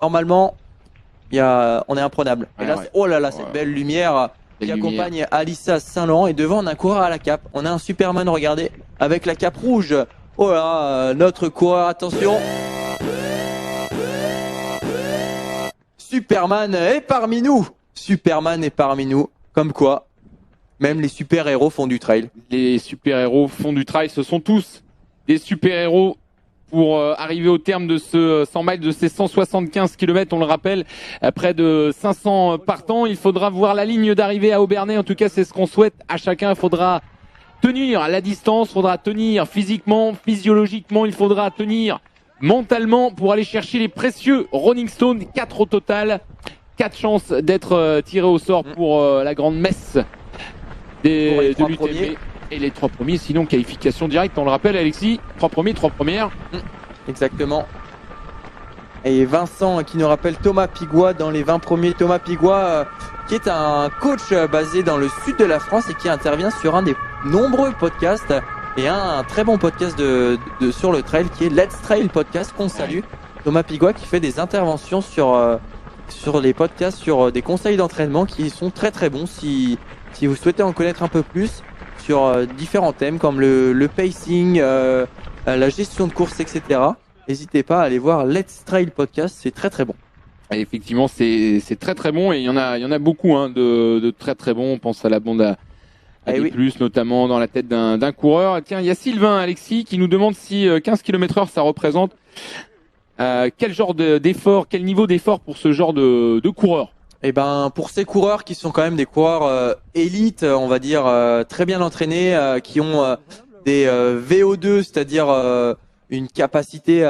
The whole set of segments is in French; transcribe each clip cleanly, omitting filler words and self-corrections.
Normalement, on est imprenable. Et là, oh là là, cette belle lumière qui accompagne Alissa Saint-Laurent. Et devant, on a un coureur à la cape. On a un Superman, regardez, avec la cape rouge. Oh là, notre coureur, attention. Superman est parmi nous. Superman est parmi nous. Comme quoi, même les super-héros font du trail. Les super-héros font du trail. Ce sont tous des super-héros pour arriver au terme de ce 100 miles, de ces 175 km. On le rappelle, près de 500 partants. Il faudra voir la ligne d'arrivée à Obernai. En tout cas, c'est ce qu'on souhaite à chacun. Il faudra tenir la distance, il faudra tenir physiquement, physiologiquement. Il faudra tenir mentalement pour aller chercher les précieux Rolling Stones. 4 au total. 4 chances d'être tiré au sort pour la grande messe de l'UTMB. Et les 3 premiers, sinon qualification directe, on le rappelle Alexis, 3 premiers, 3 premières. Exactement. Et Vincent qui nous rappelle Thomas Pigua dans les 20 premiers. Thomas Pigua qui est un coach basé dans le sud de la France et qui intervient sur un des nombreux podcasts et un très bon podcast sur le trail qui est Let's Trail Podcast qu'on salue. Thomas Pigua qui fait des interventions sur les podcasts, sur des conseils d'entraînement qui sont très très bons si vous souhaitez en connaître un peu plus sur différents thèmes comme le pacing, la gestion de course, etc. N'hésitez pas à aller voir Let's Trail Podcast, c'est très très bon. Et effectivement, c'est très très bon et il y en a beaucoup de très très bons. On pense à la bande à plus, notamment dans la tête d'un coureur. Tiens, il y a Sylvain Alexis qui nous demande si 15 km/h ça représente quel genre d'effort, quel niveau d'effort pour ce genre de coureur. Eh ben, pour ces coureurs qui sont quand même des coureurs élites, on va dire très bien entraînés, qui ont des VO2, c'est-à-dire une capacité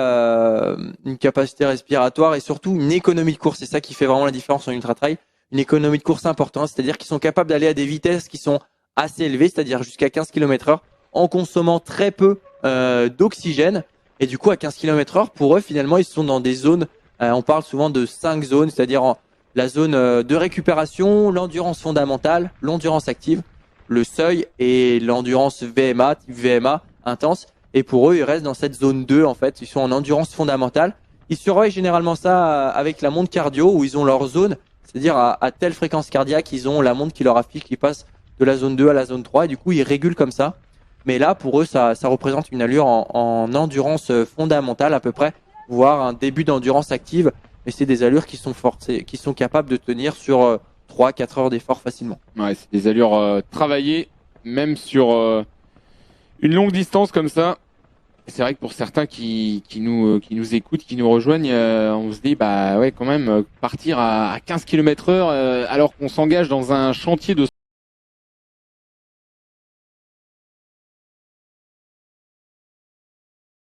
respiratoire et surtout une économie de course. C'est ça qui fait vraiment la différence en ultra trail. Une économie de course importante, c'est-à-dire qu'ils sont capables d'aller à des vitesses qui sont assez élevées, c'est-à-dire jusqu'à 15 km/h, en consommant très peu d'oxygène. Et du coup, à 15 km/h, pour eux, finalement, ils sont dans des zones. On parle souvent de 5 zones, c'est-à-dire la zone de récupération, l'endurance fondamentale, l'endurance active, le seuil et l'endurance VMA, type VMA intense. Et pour eux, ils restent dans cette zone 2, en fait. Ils sont en endurance fondamentale. Ils surveillent généralement ça avec la montre cardio où ils ont leur zone, c'est-à-dire à telle fréquence cardiaque, ils ont la montre qui leur affiche qui passe de la zone 2 à la zone 3 et du coup, ils régulent comme ça. Mais là, pour eux, ça représente une allure en endurance fondamentale à peu près, voire un début d'endurance active. Mais c'est des allures qui sont forcées, qui sont capables de tenir sur 3-4 heures d'effort facilement. Ouais, c'est des allures travaillées, même sur une longue distance comme ça. C'est vrai que pour certains qui nous écoutent, qui nous rejoignent, on se dit bah ouais quand même partir à 15 km/h alors qu'on s'engage dans un chantier de